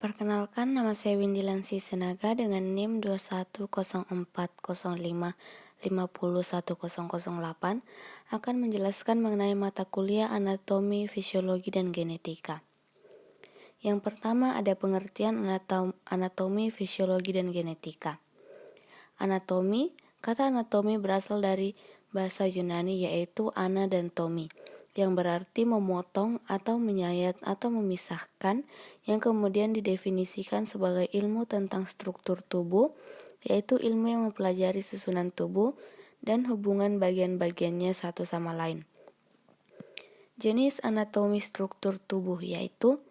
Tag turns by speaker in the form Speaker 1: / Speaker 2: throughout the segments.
Speaker 1: Perkenalkan, nama saya Windy Lansi Senaga dengan NIM 210405550108 akan menjelaskan mengenai mata kuliah anatomi, fisiologi, dan genetika. Yang pertama ada pengertian anatomi, fisiologi, dan genetika. Anatomi, kata anatomi berasal dari bahasa Yunani yaitu ana dan tomi, yang berarti memotong atau menyayat atau memisahkan, yang kemudian didefinisikan sebagai ilmu tentang struktur tubuh, yaitu ilmu yang mempelajari susunan tubuh dan hubungan bagian-bagiannya satu sama lain. Jenis anatomi struktur tubuh yaitu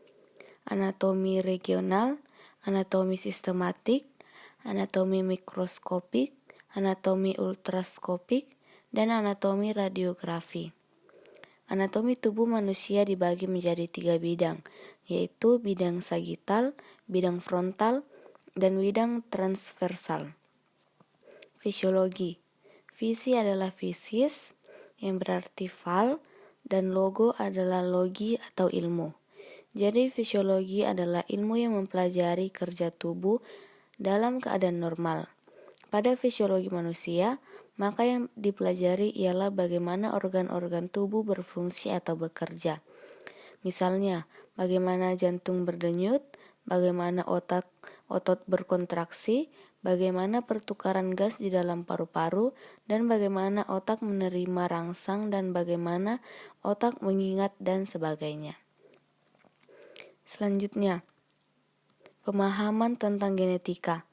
Speaker 1: anatomi regional, anatomi sistematik, anatomi mikroskopik, anatomi ultraskopik, dan anatomi radiografi. Anatomi tubuh manusia dibagi menjadi 3 bidang, yaitu bidang sagital, bidang frontal, dan bidang transversal. Fisiologi. Visi adalah fisis, yang berarti val, dan logo adalah logi atau ilmu. Jadi fisiologi adalah ilmu yang mempelajari kerja tubuh dalam keadaan normal. Pada fisiologi manusia, maka yang dipelajari ialah bagaimana organ-organ tubuh berfungsi atau bekerja. Misalnya, bagaimana jantung berdenyut, bagaimana otot berkontraksi, bagaimana pertukaran gas di dalam paru-paru, dan bagaimana otak menerima rangsang, dan bagaimana otak mengingat, dan sebagainya. Selanjutnya, pemahaman tentang genetika.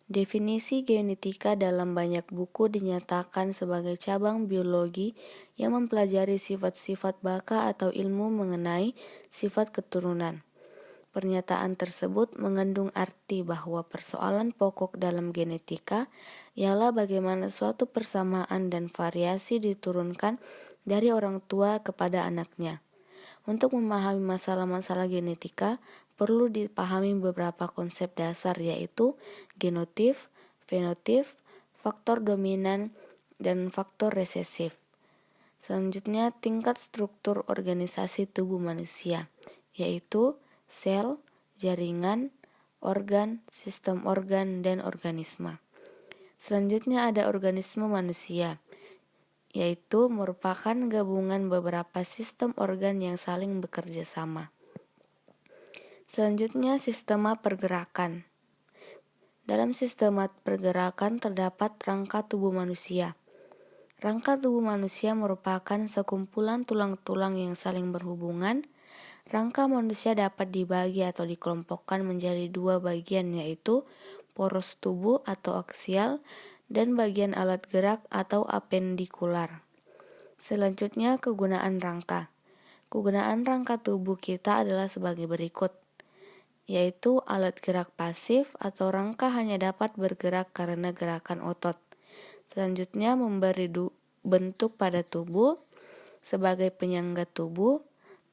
Speaker 1: Definisi genetika dalam banyak buku dinyatakan sebagai cabang biologi yang mempelajari sifat-sifat baka atau ilmu mengenai sifat keturunan. Pernyataan tersebut mengandung arti bahwa persoalan pokok dalam genetika ialah bagaimana suatu persamaan dan variasi diturunkan dari orang tua kepada anaknya. Untuk memahami masalah-masalah genetika, perlu dipahami beberapa konsep dasar yaitu genotip, fenotip, faktor dominan, dan faktor resesif. Selanjutnya, tingkat struktur organisasi tubuh manusia, yaitu sel, jaringan, organ, sistem organ, dan organisme. Selanjutnya ada organisme manusia, yaitu merupakan gabungan beberapa sistem organ yang saling bekerja sama. Selanjutnya, sistema pergerakan. Dalam sistema pergerakan terdapat rangka tubuh manusia. Rangka tubuh manusia merupakan sekumpulan tulang-tulang yang saling berhubungan. Rangka manusia dapat dibagi atau dikelompokkan menjadi 2 bagian, yaitu poros tubuh atau aksial dan bagian alat gerak atau apendikular. Selanjutnya, kegunaan rangka. Kegunaan rangka tubuh kita adalah sebagai berikut, yaitu alat gerak pasif atau rangka hanya dapat bergerak karena gerakan otot. Selanjutnya, memberi bentuk pada tubuh sebagai penyangga tubuh,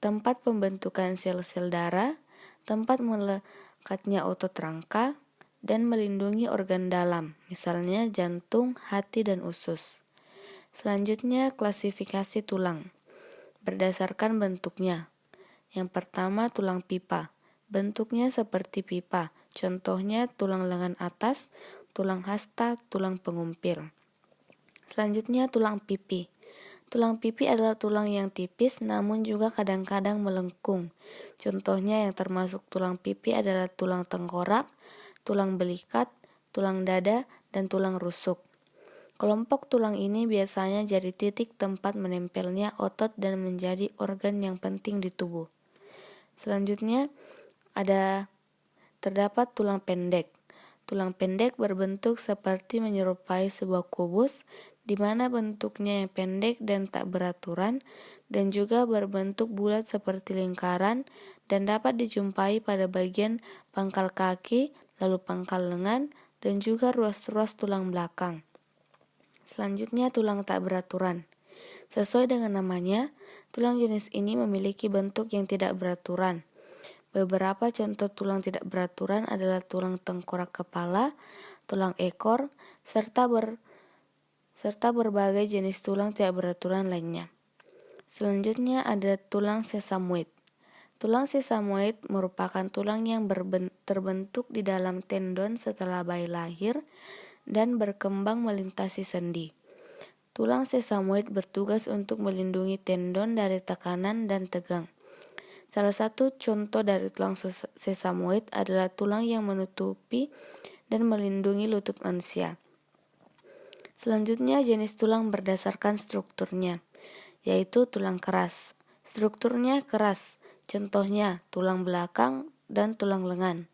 Speaker 1: tempat pembentukan sel-sel darah, tempat melekatnya otot rangka, dan melindungi organ dalam, misalnya jantung, hati, dan usus. Selanjutnya, klasifikasi tulang berdasarkan bentuknya. Yang pertama, tulang pipa. Bentuknya seperti pipa, contohnya tulang lengan atas, tulang hasta, tulang pengumpil. Selanjutnya, tulang pipi. Tulang pipi adalah tulang yang tipis namun juga kadang-kadang melengkung. Contohnya yang termasuk tulang pipi adalah tulang tengkorak, tulang belikat, tulang dada, dan tulang rusuk. Kelompok tulang ini biasanya jadi titik tempat menempelnya otot dan menjadi organ yang penting di tubuh. Selanjutnya, terdapat tulang pendek. Tulang pendek berbentuk seperti menyerupai sebuah kubus, di mana bentuknya yang pendek dan tak beraturan, dan juga berbentuk bulat seperti lingkaran, dan dapat dijumpai pada bagian pangkal kaki, lalu pangkal lengan, dan juga ruas-ruas tulang belakang. Selanjutnya, tulang tak beraturan. Sesuai dengan namanya, tulang jenis ini memiliki bentuk yang tidak beraturan. Beberapa contoh tulang tidak beraturan adalah tulang tengkorak kepala, tulang ekor, serta berbagai jenis tulang tidak beraturan lainnya. Selanjutnya ada tulang sesamoid. Tulang sesamoid merupakan tulang yang terbentuk di dalam tendon setelah bayi lahir dan berkembang melintasi sendi. Tulang sesamoid bertugas untuk melindungi tendon dari tekanan dan tegang. Salah satu contoh dari tulang sesamoid adalah tulang yang menutupi dan melindungi lutut manusia. Selanjutnya jenis tulang berdasarkan strukturnya, yaitu tulang keras. Strukturnya keras, contohnya tulang belakang dan tulang lengan.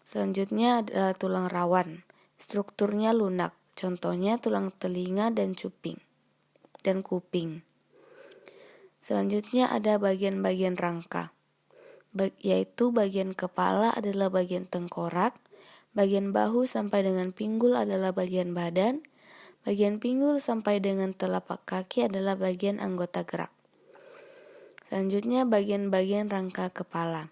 Speaker 1: Selanjutnya adalah tulang rawan. Strukturnya lunak, contohnya tulang telinga dan kuping. Selanjutnya ada bagian-bagian rangka, yaitu bagian kepala adalah bagian tengkorak, bagian bahu sampai dengan pinggul adalah bagian badan, bagian pinggul sampai dengan telapak kaki adalah bagian anggota gerak. Selanjutnya bagian-bagian rangka kepala,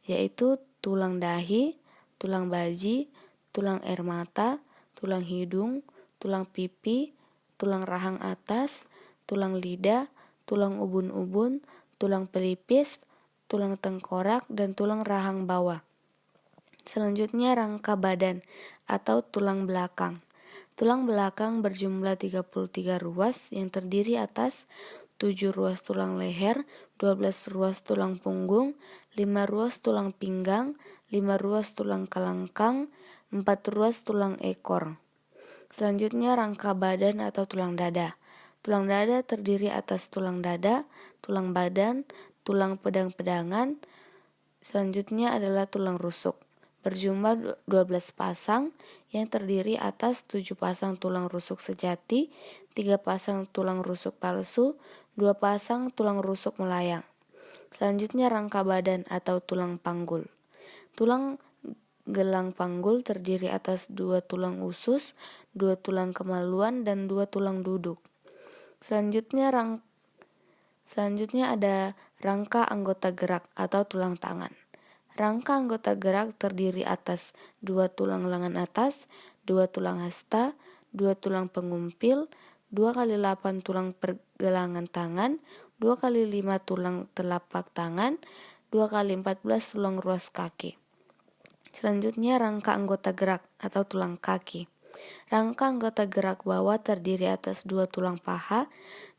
Speaker 1: yaitu tulang dahi, tulang baji, tulang air mata, tulang hidung, tulang pipi, tulang rahang atas, tulang lidah, tulang ubun-ubun, tulang pelipis, tulang tengkorak, dan tulang rahang bawah. Selanjutnya rangka badan atau tulang belakang. Tulang belakang berjumlah 33 ruas yang terdiri atas 7 ruas tulang leher, 12 ruas tulang punggung, 5 ruas tulang pinggang, 5 ruas tulang kelangkang, 4 ruas tulang ekor. Selanjutnya rangka badan atau tulang dada. Tulang dada terdiri atas tulang dada, tulang badan, tulang pedang-pedangan. Selanjutnya adalah tulang rusuk. Berjumlah 12 pasang yang terdiri atas 7 pasang tulang rusuk sejati, 3 pasang tulang rusuk palsu, 2 pasang tulang rusuk melayang. Selanjutnya rangka badan atau tulang panggul. Tulang gelang panggul terdiri atas 2 tulang usus, 2 tulang kemaluan, dan 2 tulang duduk. Selanjutnya ada rangka anggota gerak atau tulang tangan. Rangka anggota gerak terdiri atas 2 tulang lengan atas, 2 tulang hasta, 2 tulang pengumpil, 2 kali 8 tulang pergelangan tangan, 2 kali 5 tulang telapak tangan, 2 kali 14 tulang ruas kaki. Selanjutnya rangka anggota gerak atau tulang kaki. Rangka anggota gerak bawah terdiri atas 2 tulang paha,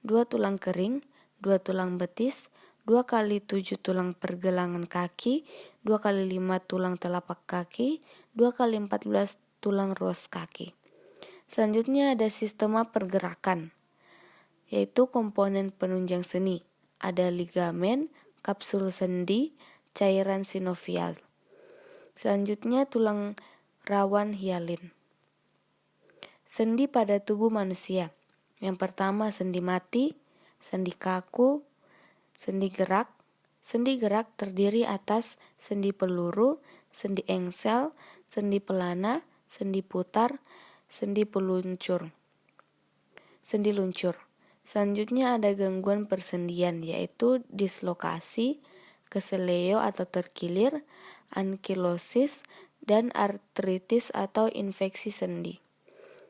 Speaker 1: 2 tulang kering, 2 tulang betis, 2 kali 7 tulang pergelangan kaki, 2 kali 5 tulang telapak kaki, 2 kali 14 tulang ruas kaki. Selanjutnya ada sistema pergerakan, yaitu komponen penunjang sendi. Ada ligamen, kapsul sendi, cairan sinovial. Selanjutnya tulang rawan hialin. Sendi pada tubuh manusia. Yang pertama sendi mati, sendi kaku, sendi gerak. Sendi gerak terdiri atas sendi peluru, sendi engsel, sendi pelana, sendi putar, sendi luncur. Selanjutnya ada gangguan persendian, yaitu dislokasi, keseleo atau terkilir, ankilosis, dan artritis atau infeksi sendi.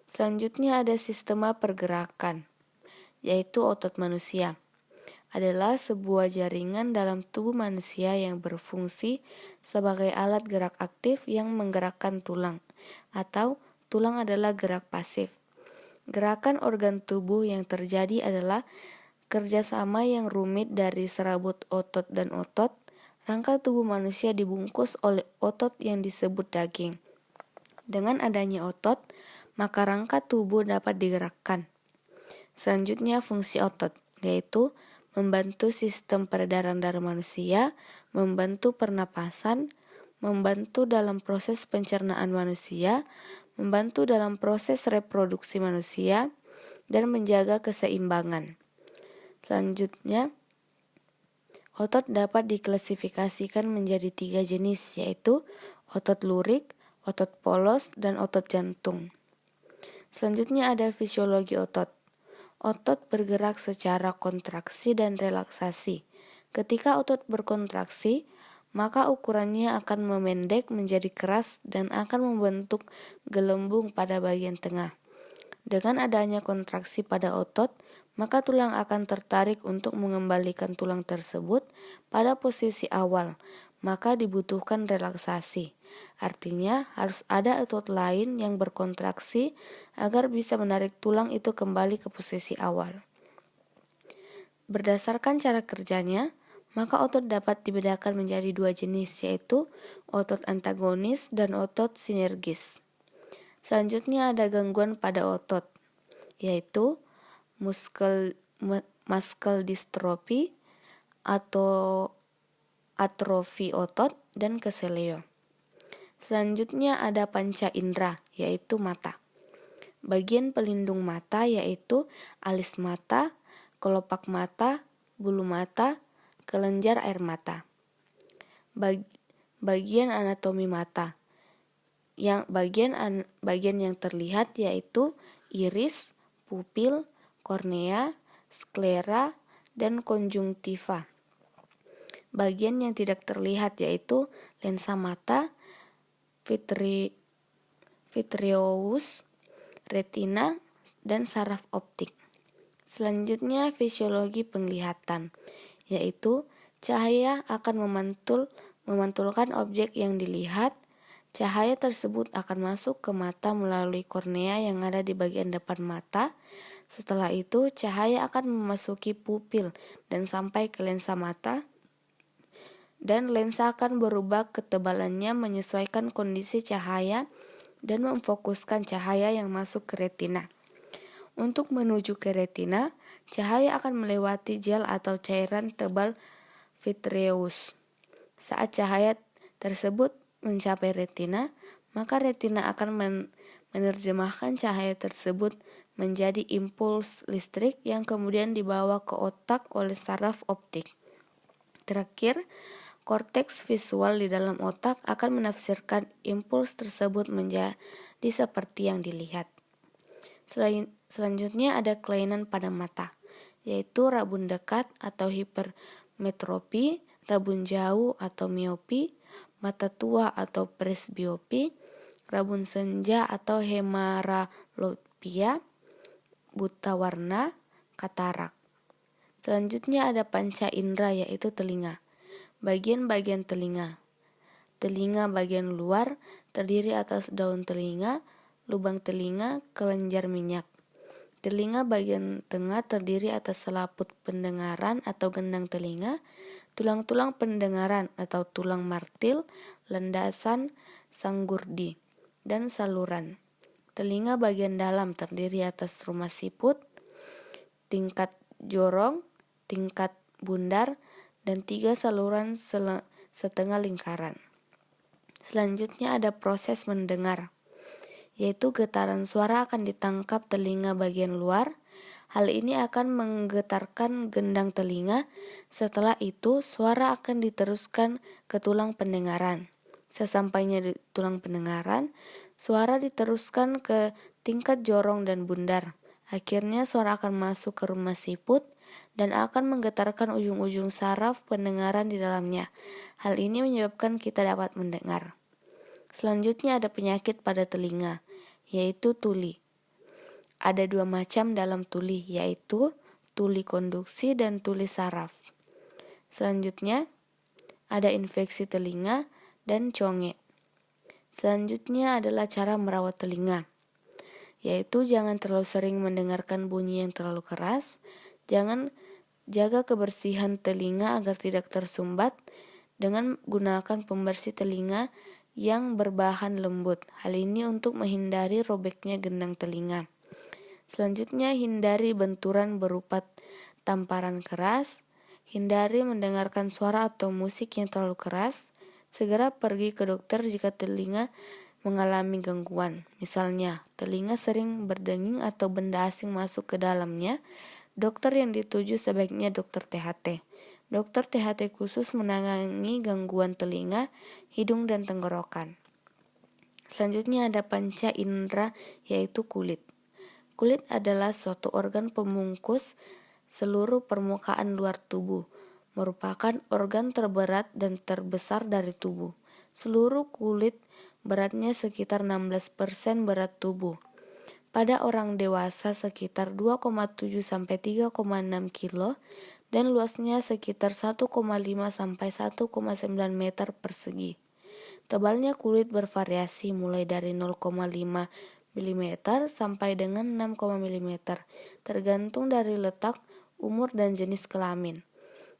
Speaker 1: Selanjutnya ada sistema pergerakan, yaitu otot manusia. Adalah sebuah jaringan dalam tubuh manusia yang berfungsi sebagai alat gerak aktif yang menggerakkan tulang, atau tulang adalah gerak pasif. Gerakan organ tubuh yang terjadi adalah kerjasama yang rumit dari serabut otot dan otot. Rangka tubuh manusia dibungkus oleh otot yang disebut daging. Dengan adanya otot, maka rangka tubuh dapat digerakkan. Selanjutnya fungsi otot, yaitu membantu sistem peredaran darah manusia, membantu pernapasan, membantu dalam proses pencernaan manusia, membantu dalam proses reproduksi manusia, dan menjaga keseimbangan. Selanjutnya, otot dapat diklasifikasikan menjadi 3 jenis, yaitu otot lurik, otot polos, dan otot jantung. Selanjutnya ada fisiologi otot. Otot bergerak secara kontraksi dan relaksasi. Ketika otot berkontraksi, maka ukurannya akan memendek menjadi keras dan akan membentuk gelembung pada bagian tengah. Dengan adanya kontraksi pada otot, maka tulang akan tertarik untuk mengembalikan tulang tersebut pada posisi awal, maka dibutuhkan relaksasi. Artinya harus ada otot lain yang berkontraksi agar bisa menarik tulang itu kembali ke posisi awal. Berdasarkan cara kerjanya, maka otot dapat dibedakan menjadi dua jenis, yaitu otot antagonis dan otot sinergis. Selanjutnya ada gangguan pada otot, yaitu muscle dystrophy atau atrofi otot dan keseleo. Selanjutnya ada panca indera, yaitu mata. Bagian pelindung mata yaitu alis mata, kelopak mata, bulu mata, kelenjar air mata. Bagian anatomi mata. Bagian yang terlihat yaitu iris, pupil, kornea, sklera, dan konjungtiva. Bagian yang tidak terlihat yaitu lensa mata, vitreous, retina, dan saraf optik. Selanjutnya fisiologi penglihatan, yaitu cahaya akan memantulkan objek yang dilihat. Cahaya tersebut akan masuk ke mata melalui kornea yang ada di bagian depan mata. Setelah itu, cahaya akan memasuki pupil dan sampai ke lensa mata. Dan lensa akan berubah ketebalannya menyesuaikan kondisi cahaya dan memfokuskan cahaya yang masuk ke retina. Untuk menuju ke retina, cahaya akan melewati gel atau cairan tebal vitreous. Saat cahaya tersebut mencapai retina, maka retina akan menerjemahkan cahaya tersebut menjadi impuls listrik yang kemudian dibawa ke otak oleh saraf optik. Terakhir, korteks visual di dalam otak akan menafsirkan impuls tersebut menjadi seperti yang dilihat. Selanjutnya ada kelainan pada mata, yaitu rabun dekat atau hipermetropi, rabun jauh atau miopi, mata tua atau presbiopi, rabun senja atau hemaralopia, buta warna, katarak. Selanjutnya ada panca indera yaitu telinga. Bagian-bagian telinga. Telinga bagian luar terdiri atas daun telinga, lubang telinga, kelenjar minyak. Telinga bagian tengah terdiri atas selaput pendengaran atau gendang telinga, tulang-tulang pendengaran atau tulang martil, landasan, sanggurdi, dan saluran. Telinga bagian dalam terdiri atas rumah siput, tingkat jorong, tingkat bundar, dan 3 saluran setengah lingkaran. Selanjutnya ada proses mendengar, yaitu getaran suara akan ditangkap telinga bagian luar. Hal ini akan menggetarkan gendang telinga. Setelah itu, suara akan diteruskan ke tulang pendengaran. Sesampainya di tulang pendengaran, suara diteruskan ke tingkat jorong dan bundar. Akhirnya suara akan masuk ke rumah siput dan akan menggetarkan ujung-ujung saraf pendengaran di dalamnya. Hal ini menyebabkan kita dapat mendengar. Selanjutnya ada penyakit pada telinga, yaitu tuli. Ada 2 macam dalam tuli, yaitu tuli konduksi dan tuli saraf. Selanjutnya ada infeksi telinga dan conge. Selanjutnya adalah cara merawat telinga, yaitu jangan terlalu sering mendengarkan bunyi yang terlalu keras, jangan jaga kebersihan telinga agar tidak tersumbat dengan gunakan pembersih telinga yang berbahan lembut. Hal ini untuk menghindari robeknya gendang telinga. Selanjutnya, hindari benturan berupa tamparan keras, hindari mendengarkan suara atau musik yang terlalu keras, segera pergi ke dokter jika telinga mengalami gangguan. Misalnya, telinga sering berdenging atau benda asing masuk ke dalamnya, dokter yang dituju sebaiknya dokter THT. Dokter THT khusus menangani gangguan telinga, hidung, dan tenggorokan. Selanjutnya ada panca indera yaitu kulit. Kulit adalah suatu organ pembungkus seluruh permukaan luar tubuh, merupakan organ terberat dan terbesar dari tubuh. Seluruh kulit beratnya sekitar 16% berat tubuh. pada orang dewasa sekitar 2,7 sampai 3,6 kilo dan luasnya sekitar 1,5 sampai 1,9 meter persegi. Tebalnya kulit bervariasi mulai dari 0,5 mm sampai dengan 6, mm, tergantung dari letak, umur, dan jenis kelamin.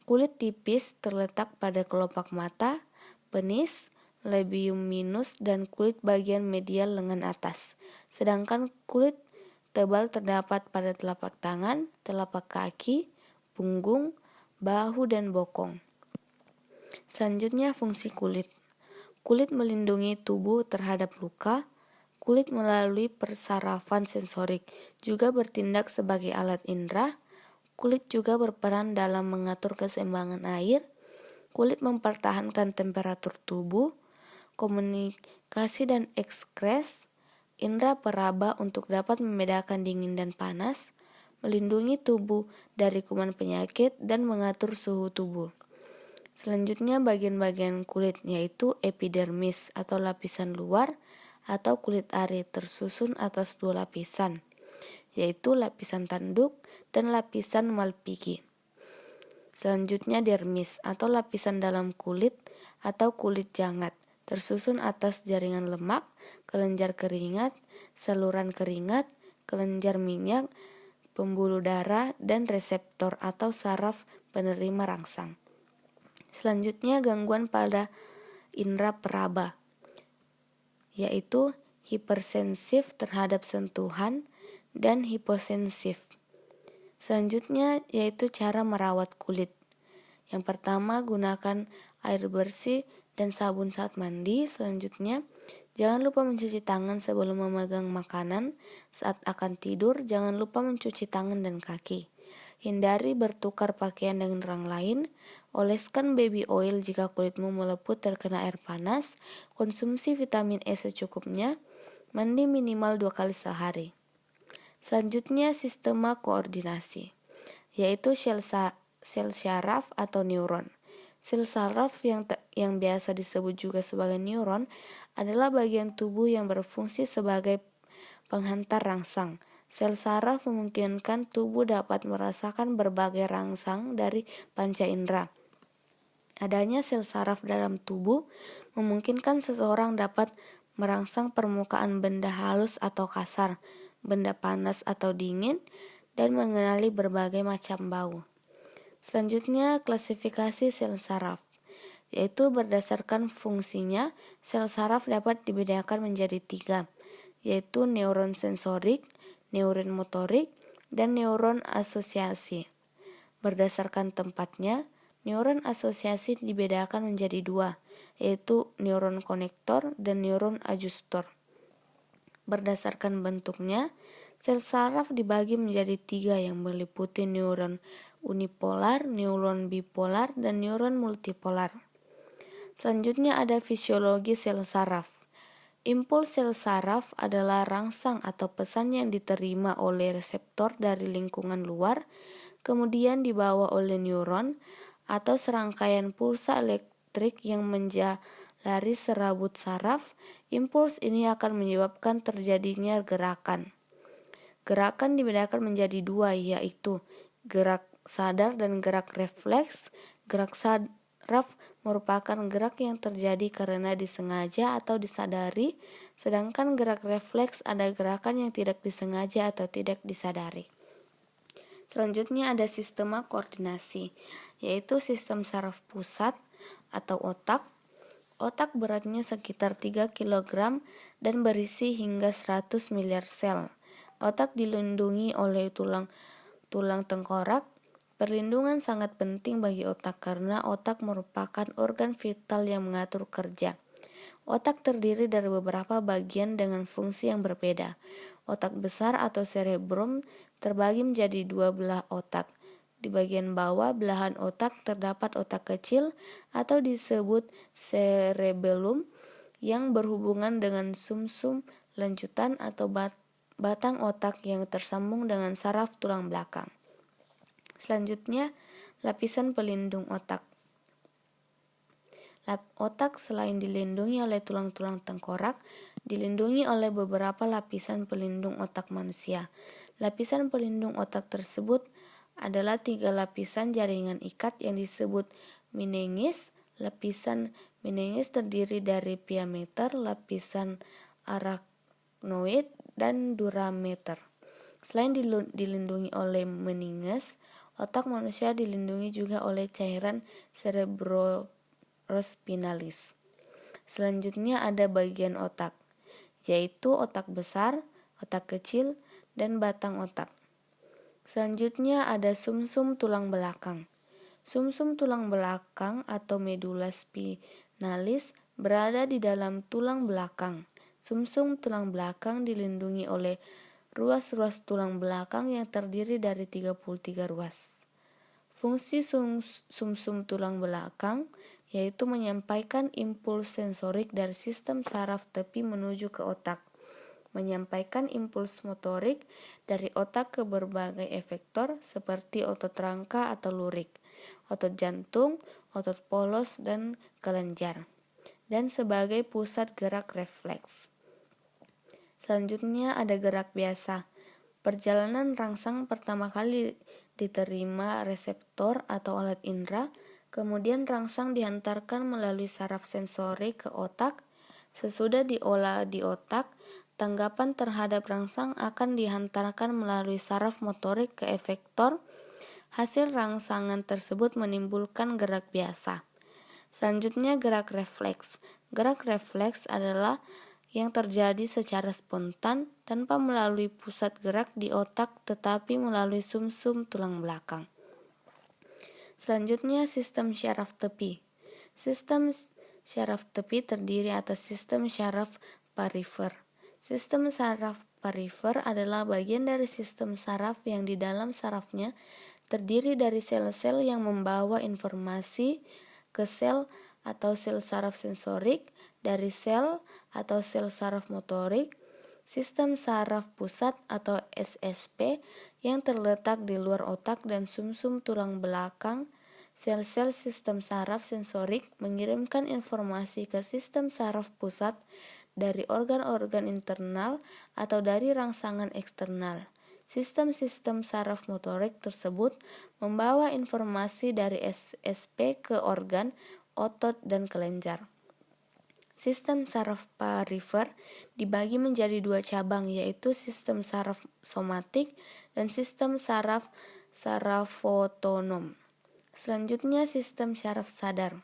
Speaker 1: Kulit tipis terletak pada kelopak mata, penis, labium minus, dan kulit bagian medial lengan atas. Sedangkan kulit tebal terdapat pada telapak tangan, telapak kaki, punggung, bahu, dan bokong. Selanjutnya, fungsi kulit. Kulit melindungi tubuh terhadap luka. Kulit melalui persarafan sensorik juga bertindak sebagai alat indera. Kulit juga berperan dalam mengatur keseimbangan air. Kulit mempertahankan temperatur tubuh, komunikasi dan ekskres, indera peraba untuk dapat membedakan dingin dan panas, melindungi tubuh dari kuman penyakit, dan mengatur suhu tubuh. Selanjutnya bagian-bagian kulit yaitu epidermis atau lapisan luar atau kulit ari tersusun atas 2 lapisan, yaitu lapisan tanduk dan lapisan Malpighi. Selanjutnya dermis atau lapisan dalam kulit atau kulit jangat tersusun atas jaringan lemak, kelenjar keringat, saluran keringat, kelenjar minyak, pembuluh darah, dan reseptor atau saraf penerima rangsang. Selanjutnya gangguan pada indera peraba, yaitu hipersensif terhadap sentuhan dan hiposensif. Selanjutnya yaitu cara merawat kulit. Yang pertama, gunakan air bersih dan sabun saat mandi. Selanjutnya, jangan lupa mencuci tangan sebelum memegang makanan. Saat akan tidur, jangan lupa mencuci tangan dan kaki. Hindari bertukar pakaian dengan orang lain. Oleskan baby oil jika kulitmu meleput terkena air panas. Konsumsi vitamin E secukupnya. Mandi minimal 2 kali sehari. Selanjutnya sistema koordinasi, yaitu sel syaraf atau neuron. Sel saraf yang biasa disebut juga sebagai neuron adalah bagian tubuh yang berfungsi sebagai penghantar rangsang. Sel saraf memungkinkan tubuh dapat merasakan berbagai rangsang dari panca indera. Adanya sel saraf dalam tubuh memungkinkan seseorang dapat merangsang permukaan benda halus atau kasar, benda panas atau dingin, dan mengenali berbagai macam bau. Selanjutnya, klasifikasi sel saraf, yaitu berdasarkan fungsinya, sel saraf dapat dibedakan menjadi 3, yaitu neuron sensorik, neuron motorik, dan neuron asosiasi. Berdasarkan tempatnya, neuron asosiasi dibedakan menjadi 2, yaitu neuron konektor dan neuron adjustor. Berdasarkan bentuknya, sel saraf dibagi menjadi 3 yang meliputi neuron unipolar, neuron bipolar, dan neuron multipolar. Selanjutnya ada fisiologi sel saraf. Impuls sel saraf adalah rangsang atau pesan yang diterima oleh reseptor dari lingkungan luar, kemudian dibawa oleh neuron atau serangkaian pulsa elektrik yang menjalari serabut saraf. Impuls ini akan menyebabkan terjadinya gerakan. Gerakan dibedakan menjadi 2, yaitu gerak sadar dan gerak refleks. Gerak saraf merupakan gerak yang terjadi karena disengaja atau disadari, sedangkan gerak refleks ada gerakan yang tidak disengaja atau tidak disadari. Selanjutnya ada sistema koordinasi, yaitu sistem saraf pusat atau otak. Otak beratnya sekitar 3 kg dan berisi hingga 100 miliar sel. Otak dilindungi oleh tulang tengkorak. Perlindungan sangat penting bagi otak karena otak merupakan organ vital yang mengatur kerja. Otak terdiri dari beberapa bagian dengan fungsi yang berbeda. Otak besar atau cerebrum terbagi menjadi 2 belah otak. Di bagian bawah belahan otak terdapat otak kecil atau disebut cerebellum yang berhubungan dengan sumsum lanjutan atau batang otak yang tersambung dengan saraf tulang belakang. Selanjutnya, lapisan pelindung otak. Otak selain dilindungi oleh tulang-tulang tengkorak, dilindungi oleh beberapa lapisan pelindung otak manusia. Lapisan pelindung otak tersebut adalah 3 lapisan jaringan ikat yang disebut meningis. Lapisan meningis terdiri dari piameter, lapisan arachnoid, dan durameter. Selain dilindungi oleh meninges, otak manusia dilindungi juga oleh cairan cerebrospinalis. Selanjutnya ada bagian otak, yaitu otak besar, otak kecil, dan batang otak. Selanjutnya ada sumsum tulang belakang. Sumsum tulang belakang atau medula spinalis berada di dalam tulang belakang. Sumsum tulang belakang dilindungi oleh ruas-ruas tulang belakang yang terdiri dari 33 ruas. Fungsi sumsum tulang belakang yaitu menyampaikan impuls sensorik dari sistem saraf tepi menuju ke otak, menyampaikan impuls motorik dari otak ke berbagai efektor seperti otot rangka atau lurik, otot jantung, otot polos, dan kelenjar, dan sebagai pusat gerak refleks. Selanjutnya ada gerak biasa. Perjalanan rangsang pertama kali diterima reseptor atau alat indera, kemudian rangsang dihantarkan melalui saraf sensori ke otak. Sesudah diolah di otak, tanggapan terhadap rangsang akan dihantarkan melalui saraf motorik ke efektor. Hasil rangsangan tersebut menimbulkan gerak biasa. Selanjutnya gerak refleks. Gerak refleks adalah yang terjadi secara spontan tanpa melalui pusat gerak di otak tetapi melalui sumsum tulang belakang. Selanjutnya sistem syaraf tepi. Sistem syaraf tepi terdiri atas sistem syaraf parifer. Sistem saraf parifer adalah bagian dari sistem saraf yang di dalam sarafnya terdiri dari sel-sel yang membawa informasi ke sel atau sel saraf sensorik, dari sel atau sel saraf motorik, sistem saraf pusat atau SSP yang terletak di luar otak dan sumsum tulang belakang. Sel-sel sistem saraf sensorik mengirimkan informasi ke sistem saraf pusat dari organ-organ internal atau dari rangsangan eksternal. Sistem-sistem saraf motorik tersebut membawa informasi dari SSP ke organ, otot, dan kelenjar. Sistem saraf parifer dibagi menjadi 2 cabang, yaitu sistem saraf somatik dan sistem saraf sarafotonom. Selanjutnya sistem syaraf sadar.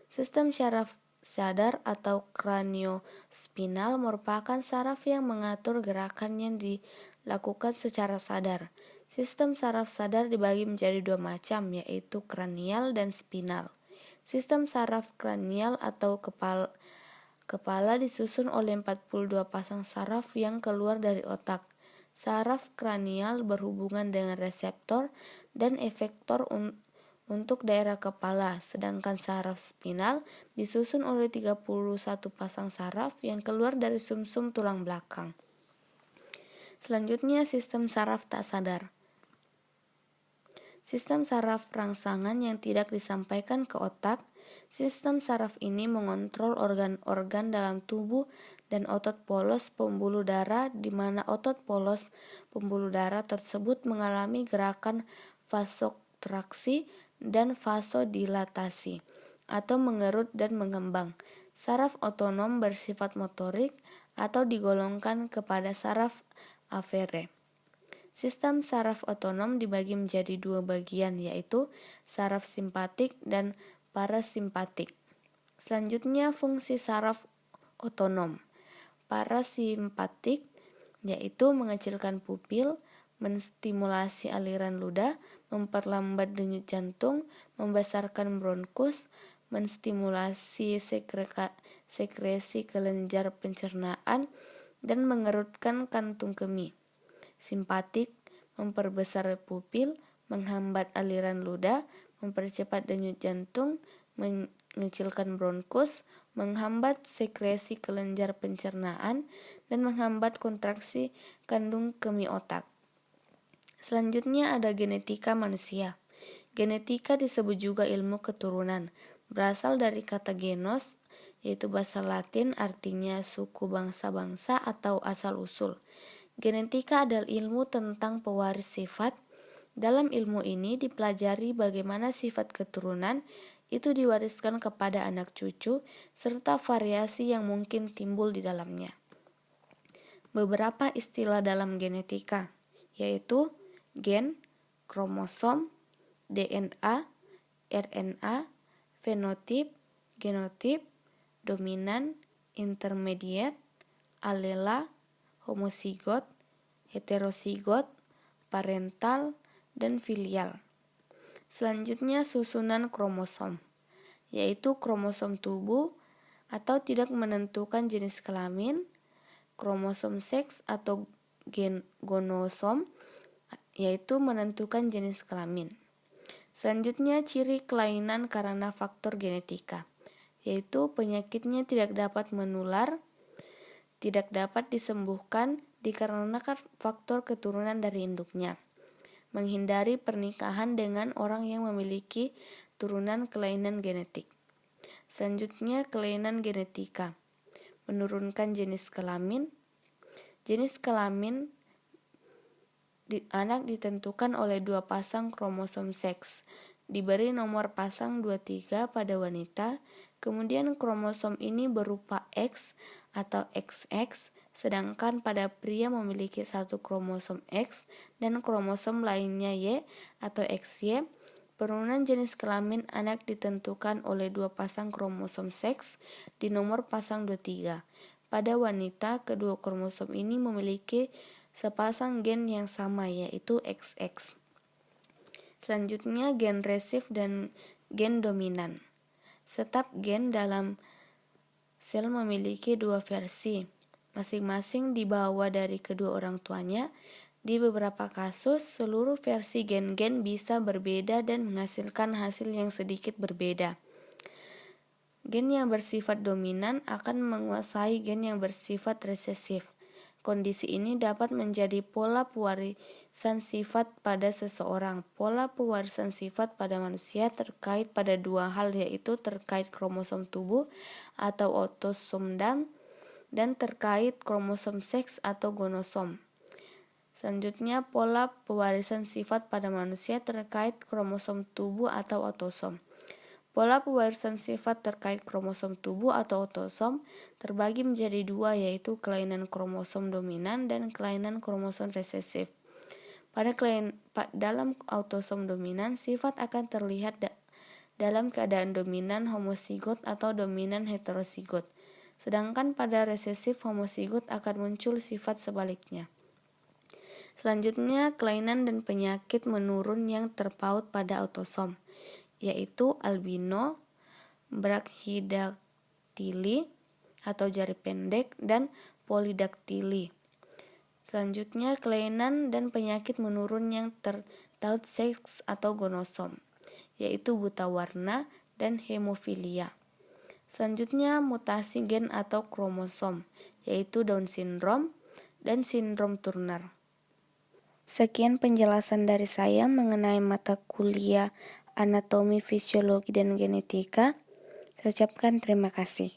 Speaker 1: Sistem syaraf sadar atau kraniospinal merupakan saraf yang mengatur gerakan yang dilakukan secara sadar. Sistem saraf sadar dibagi menjadi 2 macam, yaitu kranial dan spinal. Sistem saraf kranial atau kepala disusun oleh 42 pasang saraf yang keluar dari otak. Saraf kranial berhubungan dengan reseptor dan efektor untuk daerah kepala, sedangkan saraf spinal disusun oleh 31 pasang saraf yang keluar dari sumsum tulang belakang. Selanjutnya sistem saraf tak sadar. Sistem saraf rangsangan yang tidak disampaikan ke otak. Sistem saraf ini mengontrol organ-organ dalam tubuh dan otot polos pembuluh darah, di mana otot polos pembuluh darah tersebut mengalami gerakan vasokontraksi dan vasodilatasi atau mengerut dan mengembang. Saraf otonom bersifat motorik atau digolongkan kepada saraf afere. Sistem saraf otonom dibagi menjadi 2 bagian, yaitu saraf simpatik dan parasimpatik. Selanjutnya fungsi saraf otonom. Parasimpatik yaitu mengecilkan pupil, menstimulasi aliran ludah, memperlambat denyut jantung, membesarkan bronkus, menstimulasi sekresi kelenjar pencernaan, dan mengerutkan kantung kemih. Simpatik memperbesar pupil, menghambat aliran ludah, mempercepat denyut jantung, mengecilkan bronkus, menghambat sekresi kelenjar pencernaan, dan menghambat kontraksi kandung kemih otak. Selanjutnya ada genetika manusia. Genetika disebut juga ilmu keturunan. berasal dari kata genos, yaitu bahasa Latin artinya suku bangsa-bangsa atau asal-usul. Genetika adalah ilmu tentang pewaris sifat. Dalam ilmu ini dipelajari bagaimana sifat keturunan itu diwariskan kepada anak cucu, serta variasi yang mungkin timbul di dalamnya. Beberapa istilah dalam genetika, yaitu gen, kromosom, DNA, RNA, fenotip, genotip, dominan, intermediate, alela, homozigot, heterozigot, parental, dan filial. Selanjutnya susunan kromosom, yaitu kromosom tubuh atau tidak menentukan jenis kelamin, kromosom seks atau gonosom, yaitu menentukan jenis kelamin. Selanjutnya ciri kelainan karena faktor genetika, yaitu penyakitnya tidak dapat menular, tidak dapat disembuhkan dikarenakan faktor keturunan dari induknya. Menghindari pernikahan dengan orang yang memiliki turunan kelainan genetik. Selanjutnya kelainan genetika, menurunkan jenis kelamin. Jenis kelamin anak ditentukan oleh 2 pasang kromosom seks, diberi nomor pasang 23 pada wanita, kemudian kromosom ini berupa X atau XX, sedangkan pada pria memiliki 1 kromosom X dan kromosom lainnya Y atau XY. Penurunan jenis kelamin anak ditentukan oleh 2 pasang kromosom seks di nomor pasang 23. Pada wanita, kedua kromosom ini memiliki sepasang gen yang sama, yaitu XX. Selanjutnya gen resif dan gen dominan. Setiap gen dalam sel memiliki 2 versi, masing-masing dibawa dari kedua orang tuanya. Di beberapa kasus, seluruh versi gen-gen bisa berbeda dan menghasilkan hasil yang sedikit berbeda. Gen yang bersifat dominan akan menguasai gen yang bersifat resesif. Kondisi ini dapat menjadi pola pewarisan sifat pada seseorang. Pola pewarisan sifat pada manusia terkait pada 2 hal, yaitu terkait kromosom tubuh atau autosom dan terkait kromosom seks atau gonosom. Selanjutnya, pola pewarisan sifat pada manusia terkait kromosom tubuh atau autosom. Pola pewarisan sifat terkait kromosom tubuh atau autosom terbagi menjadi 2, yaitu kelainan kromosom dominan dan kelainan kromosom resesif. Dalam autosom dominan, sifat akan terlihat dalam keadaan dominan homozigot atau dominan heterozigot. Sedangkan pada resesif homozigot akan muncul sifat sebaliknya. Selanjutnya, kelainan dan penyakit menurun yang terpaut pada autosom, yaitu albino, brachydactyly atau jari pendek, dan polydactyly. Selanjutnya, kelainan dan penyakit menurun yang terpaut seks atau gonosom, yaitu buta warna dan hemofilia. Selanjutnya, mutasi gen atau kromosom, yaitu Down syndrome dan sindrom Turner. Sekian penjelasan dari saya mengenai mata kuliah Anatomi, Fisiologi, dan Genetika. Saya ucapkan terima kasih.